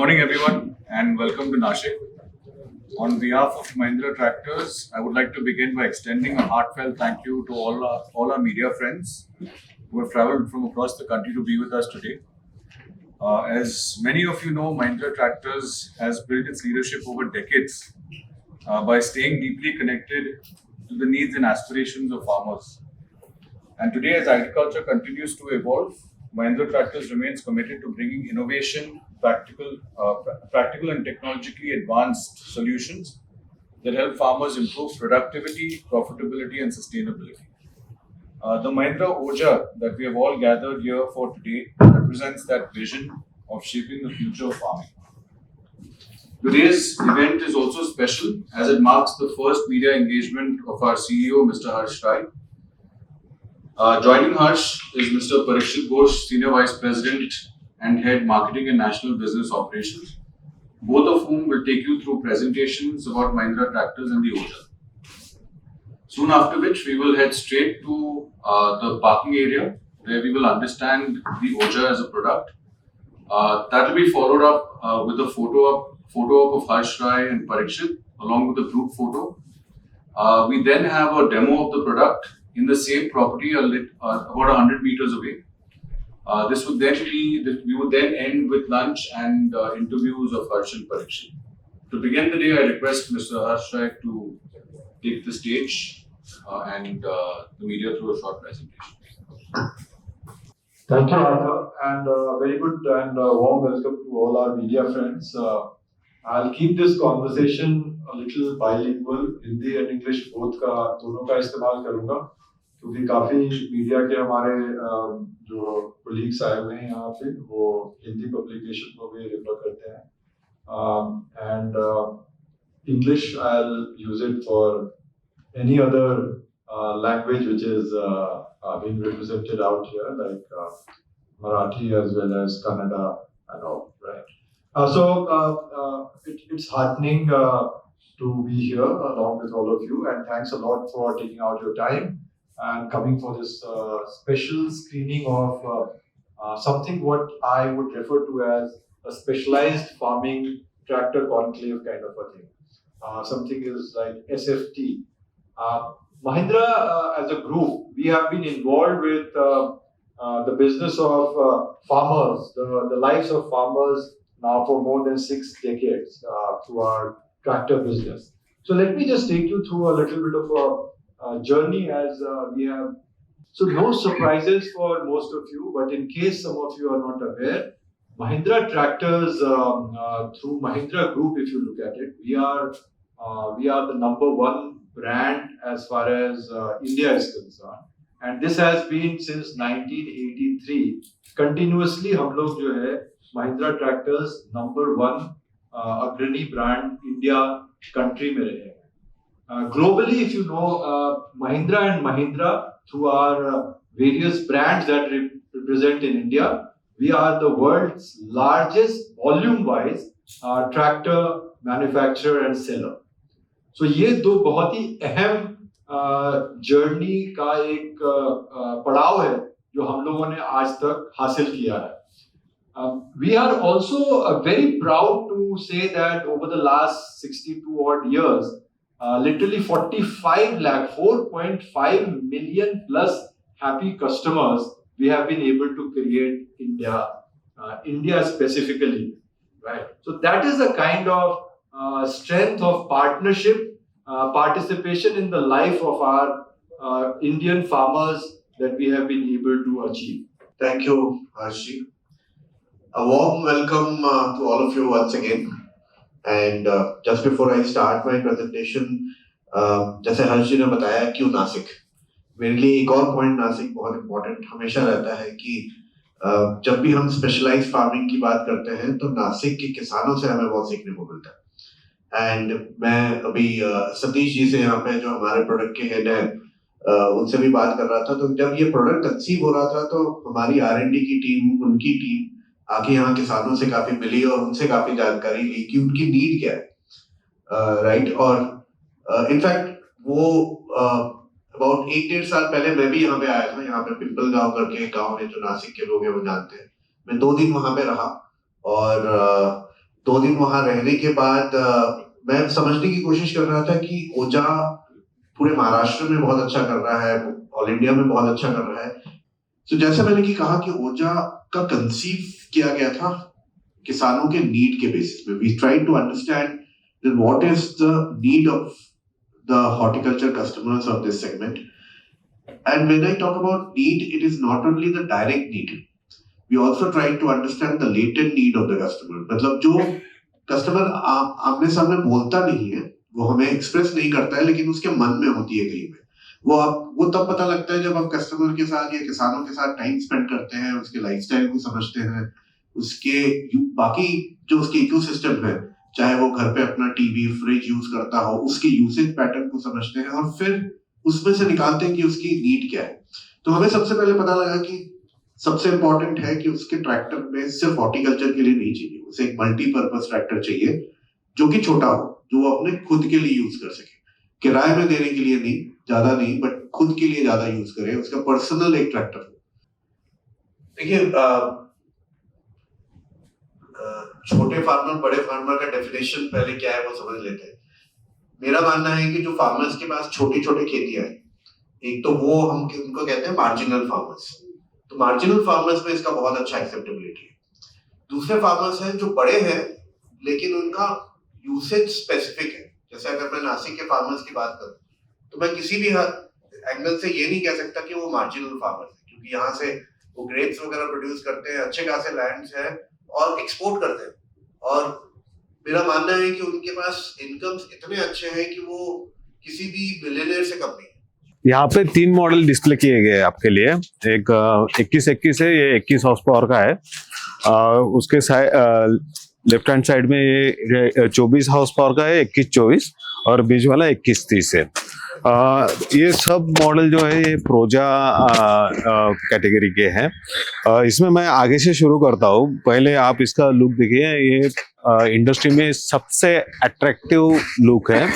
morning, everyone, and welcome to Nashik. On behalf of Mahindra Tractors, I would like to begin by extending a heartfelt thank you to all our media friends who have traveled from across the country to be with us today. As many of you know, Mahindra Tractors has built its leadership over decades by staying deeply connected to the needs and aspirations of farmers. And today, as agriculture continues to evolve, Mahindra Tractors remains committed to bringing innovation, practical and technologically advanced solutions that help farmers improve productivity, profitability, and sustainability. The Mahindra Oja that we have all gathered here for today represents that vision of shaping the future of farming. Today's event is also special as it marks the first media engagement of our CEO, Mr. Harsh Rai. Joining Harsh is Mr. Parikshit Ghosh, Senior Vice President and Head Marketing and National Business Operations, both of whom will take you through presentations about Mahindra Tractors and the Oja. Soon after which, we will head straight to the parking area where we will understand the Oja as a product. That will be followed up with a photo op of Harsh Rai and Parikshit along with a group photo. We then have a demo of the product in the same property about 100 meters away. We would then end with lunch and interviews of Harsh and Parikshit. To begin the day, I request Mr. Harsh Rai to take the stage and the media through a short presentation. Thank you, Arthur, and very good and warm welcome to all our media friends. I'll keep this conversation a little bilingual, Hindi and English both का दोनों का इस्तेमाल करूँगा क्योंकि काफी media के हमारे जो कोलीग्स आए हुए हैं यहाँ पे वो हिंदी पब्लिकेशन को भी रेफर करते हैं and English I'll use it for any other language which is being represented out here like Marathi as well as Kannada and all, right? It's heartening to be here along with all of you, and thanks a lot for taking out your time and coming for this special screening of something what I would refer to as a specialized farming tractor conclave kind of a thing. Something is like SFT. Mahindra as a group, we have been involved with the business of farmers, the lives of farmers now for more than 6 decades through our tractor business. So let me just take you through a little bit of a journey as we have. So no surprises for most of you, but in case some of you are not aware, Mahindra Tractors through Mahindra Group, if you look at it, we are the number one brand as far as India is concerned, and this has been since 1983 continuously. हम लोग जो है Mahindra Tractors number one अग्रणी brand India country में रहे हैं. Globally, if you know Mahindra and Mahindra through our various brands that represent in India, we are the world's largest volume-wise tractor manufacturer and seller. So ये दो बहुत ही अहम journey का एक पड़ाव है जो हम लोगों ने आज तक हासिल किया है. We are also very proud to say that over the last 62 odd years, literally 45 lakh, 4.5 million plus happy customers we have been able to create India specifically, right? So that is a kind of strength of partnership, participation in the life of our Indian farmers that we have been able to achieve. Thank you, Harshi. A warm welcome to all of you once again. And just before I start my presentation, जैसे हर्षी ने बताया क्यों नासिक, मेरे लिए एक और point Nashik बहुत important हमेशा रहता है कि जब भी हम स्पेशलाइज्ड फार्मिंग की बात करते हैं तो नासिक के किसानों से हमें बहुत सीखने को मिलता है. एंड मैं अभी सतीश जी से यहाँ पे जो हमारे प्रोडक्ट के हेड हैं उनसे भी बात कर रहा था. तो जब ये प्रोडक्ट कंसीव हो रहा था तो हमारी R&D की टीम, उनकी टीम आके यहाँ किसानों से काफी मिली और उनसे काफी जानकारी ली कि उनकी नीड क्या है, राइट. और इनफैक्ट वो अबाउट 1-1.5 साल पहले मैं भी यहाँ पे आया था. यहाँ पे पिंपल गांव करके एक गांव है जो नासिक के लोग हैं वो जानते हैं. मैं 2 दिन वहां पे रहा और 2 दिन वहां रहने के बाद मैं समझने की कोशिश कर रहा था कि ओजा पूरे महाराष्ट्र में बहुत अच्छा कर रहा है, ऑल इंडिया में बहुत अच्छा कर रहा है। तो जैसे मैंने कि कहा कि ओजा का कंसीव किया गया था किसानों के नीड के बेसिस पे। We try to understand what is the need of the horticulture customers of this segment. And when I talk about need, it is not only the direct need, we also try to understand the latent need of the customer. मतलब जो customer आमने सामने बोलता नहीं है, वो हमें express नहीं करता है, लेकिन उसके मन में होती है कहीं पे, वो तब पता लगता है जब आप कस्टमर के साथ या किसानों के साथ टाइम स्पेंड करते हैं, उसके लाइफस्टाइल को समझते हैं, उसके बाकी जो उसके इकोसिस्टम है, चाहे वो घर पे अपना टीवी फ्रिज यूज करता हो, उसके यूसेज पैटर्न को समझते हैं और फिर उसमें से निकालते हैं कि उसकी नीड क्या है। तो हमें सबसे पहले पता लगा कि सबसे इंपॉर्टेंट है कि उसके ट्रैक्टर में सिर्फ हॉर्टिकल्चर के लिए नहीं चाहिए, उसे एक मल्टीपर्पज ट्रैक्टर चाहिए जो कि छोटा हो, जो वो अपने खुद के लिए यूज कर सके, किराए में देने के लिए नहीं, ज्यादा नहीं, बट खुद के लिए ज्यादा यूज करे, उसका पर्सनल एक ट्रैक्टर हो। देखिए, छोटे फार्मर बड़े फार्मर का डेफिनेशन पहले क्या है वो समझ लेते हैं। मेरा मानना है कि जो फार्मर्स के पास छोटी छोटी खेतियां हैं, एक तो वो हम उनको कहते हैं मार्जिनल फार्मर्स, तो मार्जिनल फार्मर्स में इसका बहुत अच्छा एक्सेप्टेबिलिटी है। दूसरे फार्मर्स हैं जो बड़े हैं लेकिन उनका यूसेज स्पेसिफिक है। जैसे अगर मैं नासिक के फार्मर्स की बात करूं तो मैं किसी भी एंगल से ये नहीं कह सकता कि वो मार्जिनल फार्मर्स है, क्योंकि यहाँ से वो ग्रेप्स वगैरह प्रोड्यूस करते हैं, अच्छे खासे लैंड्स है और एक्सपोर्ट करते हैं, और मेरा मानना है कि उनके पास इनकम्स इतने अच्छे हैं कि वो किसी भी बिलियनर से कम नहीं। यहाँ पे 3 मॉडल डिस्प्ले किए गए हैं आपके लिए। एक 2121 है, ये 21 हॉर्स पावर का है। उसके लेफ्ट हैंड साइड में ये 24 हाउस पावर का है, 2124, और बीच वाला 2130 है। ये सब मॉडल जो है ये प्रोजा कैटेगरी के हैं। इसमें मैं आगे से शुरू करता हूँ। पहले आप इसका लुक देखिए, ये इंडस्ट्री में सबसे अट्रैक्टिव लुक है।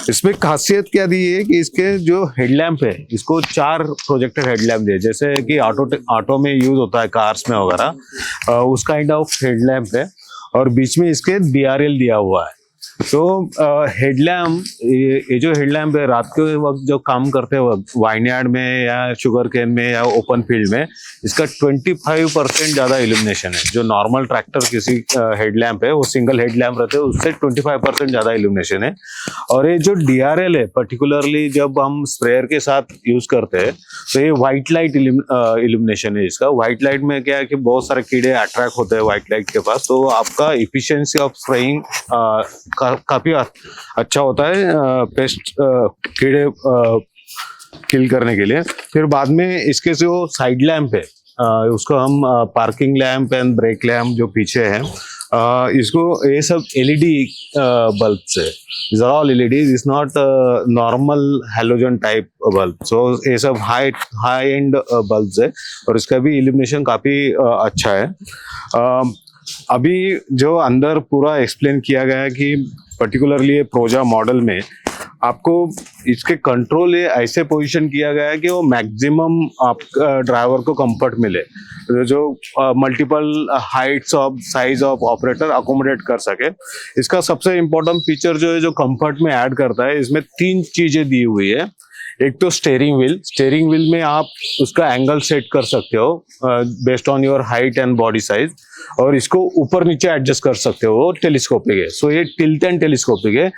इसमें खासियत क्या दी है कि इसके जो हेडलैम्प है, इसको 4 प्रोजेक्टेड हेडलैम्प दिए, जैसे कि ऑटो में यूज होता है, कार्स में वगैरह, उस काइंड ऑफ हेडलैम्प है, और बीच में इसके DRL दिया हुआ है। तो हेडलैम्प, ये जो हेडलैम्प है, रात के वक्त जो काम करते वक्त वाइनयार्ड में या शुगर केन में या ओपन फील्ड में, इसका 25% ज़्यादा इल्यूमिनेशन है। जो नॉर्मल ट्रैक्टर किसी हेडलैम्प है, वो सिंगल हेडलैम्प रहते हैं, उससे 25% ज़्यादा इल्यूमिनेशन है। और ये जो DRL है, पर्टिकुलरली जब हम स्प्रेयर के साथ यूज करते हैं, तो ये व्हाइट लाइट इल्यूमिनेशन है इसका। व्हाइट लाइट में क्या है कि बहुत सारे कीड़े अट्रैक्ट होते हैं व्हाइट लाइट के पास, तो आपका इफिशियंसी ऑफ स्प्रेइंग काफी अच्छा होता है पेस्ट कीड़े किल करने के लिए। फिर बाद में इसके जो साइड लैम्प है, उसको हम parking lamp and brake lamp जो पीछे है, इसको ये सब LED बल्ब्स है। These are all LED, is not normal halogen type bulb. So ये सब high end bulbs है, और इसका भी illumination काफी अच्छा है। अभी जो अंदर पूरा एक्सप्लेन किया गया है कि पर्टिकुलरली ये प्रोजा मॉडल में आपको इसके कंट्रोल ऐसे पोजीशन किया गया है कि वो मैक्सिमम आप ड्राइवर को कंफर्ट मिले, जो multiple Heights of size of operator accommodate कर सके। इसका सबसे इम्पोर्टेंट फीचर जो है, जो कंफर्ट में ऐड करता है, इसमें 3 चीजें दी हुई है। एक तो स्टेयरिंग व्हील में आप उसका एंगल सेट कर सकते हो based on your height and body size, और इसको ऊपर नीचे एडजस्ट कर सकते हो, टेलीस्कोपिक है। सो ये टिल्ट एंड टेलीस्कोपिक है।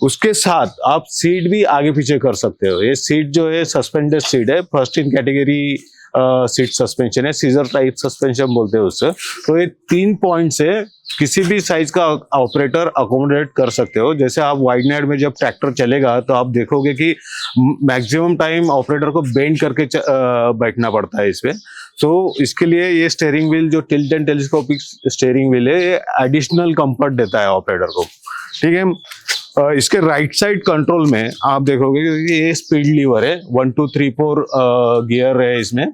उसके साथ आप सीट भी आगे पीछे कर सकते हो। ये सीट जो है सस्पेंडेड सीट है, first in category seat suspension है, सीजर टाइप सस्पेंशन बोलते हैं उससे। तो ये 3 पॉइंट से किसी भी साइज का ऑपरेटर अकोमोडेट कर सकते हो। जैसे आप वाइडनेट में जब ट्रैक्टर चलेगा तो आप देखोगे कि मैक्सिमम टाइम ऑपरेटर को बेंड करके बैठना पड़ता है इसमें। तो इसके लिए ये स्टीयरिंग व्हील जो tilt and telescopic steering wheel है, ये एडिशनल कंफर्ट देता है ऑपरेटर को, ठीक है। इसके राइट साइड कंट्रोल में आप देखोगे कि ये स्पीड लीवर है, 1 2 3 4 गियर है इसमें,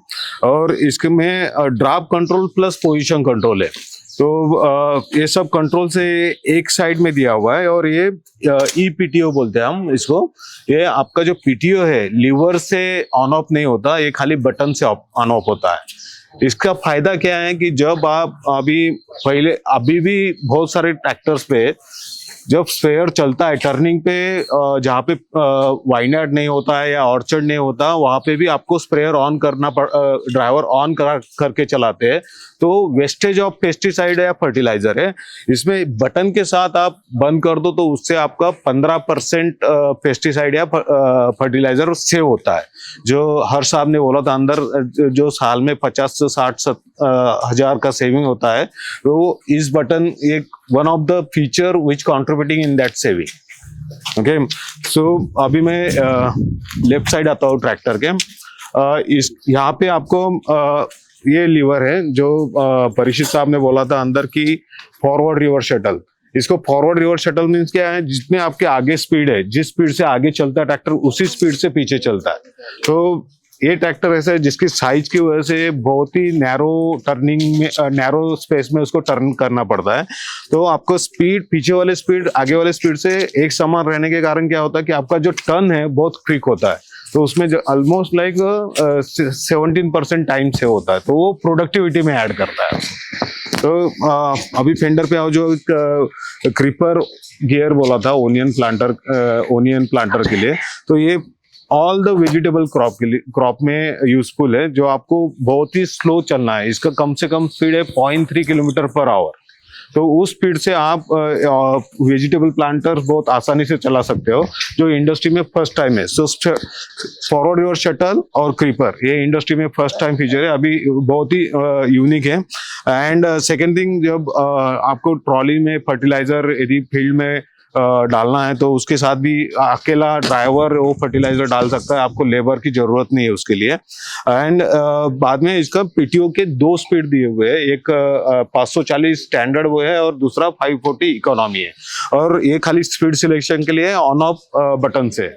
और इसके में drop control plus position control है। तो ये सब कंट्रोल से एक साइड में दिया हुआ है, और ये EPTO बोलते हैं हम इसको। ये आपका जो PTO है, लीवर से ऑन ऑफ नहीं होता, ये खाली बटन से ऑन ऑफ होता है। इसका फायदा क्या है कि जब आप अभी भी बहुत सारे ट्रैक्टर्स पे जब स्प्रेयर चलता है टर्निंग पे, जहाँ पे वाइनयार्ड नहीं होता है या ऑर्चर्ड नहीं होता, वहां पे भी आपको स्प्रेयर ऑन करना ड्राइवर ऑन करके चलाते हैं। तो वेस्टेज ऑफ पेस्टिसाइड या फर्टिलाइजर है, इसमें बटन के साथ आप बंद कर दो तो उससे आपका 15% पेस्टिसाइड या फर्टिलाइजर सेव होता है। जो हर्ष साहब ने बोला था अंदर जो साल में 50 से 60 हजार का सेविंग होता है, तो इस बटन एक one of the feature which contributing in that saving. Okay, so अभी मैं लेफ्ट साइड आता हूँ ट्रैक्टर के। इस यहाँ पे आपको ये लीवर है जो परीक्षित साहब ने बोला था अंदर की फॉरवर्ड रिवर्स शटल। इसको फॉरवर्ड रिवर्स शटल मीन्स क्या है, जितने आपके आगे स्पीड है, जिस स्पीड से आगे चलता है ट्रैक्टर उसी स्पीड से पीछे चलता है। तो ये ट्रैक्टर ऐसा है जिसकी साइज की वजह से बहुत ही नैरो टर्निंग में, नैरो स्पेस में उसको टर्न करना पड़ता है। तो आपको स्पीड, पीछे वाले स्पीड आगे वाले स्पीड से एक समान रहने के कारण क्या होता है कि आपका जो टर्न है बहुत क्विक होता है। तो उसमें जो ऑलमोस्ट लाइक 17% टाइम सेव होता है, तो वो प्रोडक्टिविटी में ऐड करता है। तो अभी फेंडर पे आओ, जो क्रीपर गियर बोला था ओनियन प्लांटर के लिए, तो ये ऑल द वेजिटेबल क्रॉप में यूजफुल है, जो आपको बहुत ही स्लो चलना है। इसका कम से कम स्पीड है 0.3 किलोमीटर पर आवर। तो उस स्पीड से आप वेजिटेबल प्लांटर बहुत आसानी से चला सकते हो, जो इंडस्ट्री में फर्स्ट टाइम है। सो फॉरवर्ड रिवर्स शटल और क्रीपर ये इंडस्ट्री में फर्स्ट टाइम फीचर है, अभी बहुत ही यूनिक है। एंड सेकेंड थिंग, जब आपको ट्रॉली में फर्टिलाइजर यदि फील्ड में डालना है तो उसके साथ भी अकेला ड्राइवर वो फर्टिलाइजर डाल सकता है, आपको लेबर की जरूरत नहीं है उसके लिए। एंड बाद में इसका पीटीओ के 2 स्पीड दिए हुए हैं, एक 540 स्टैंडर्ड वो है और दूसरा 540 इकोनॉमी है। और ये खाली स्पीड सिलेक्शन के लिए ऑन ऑफ बटन से।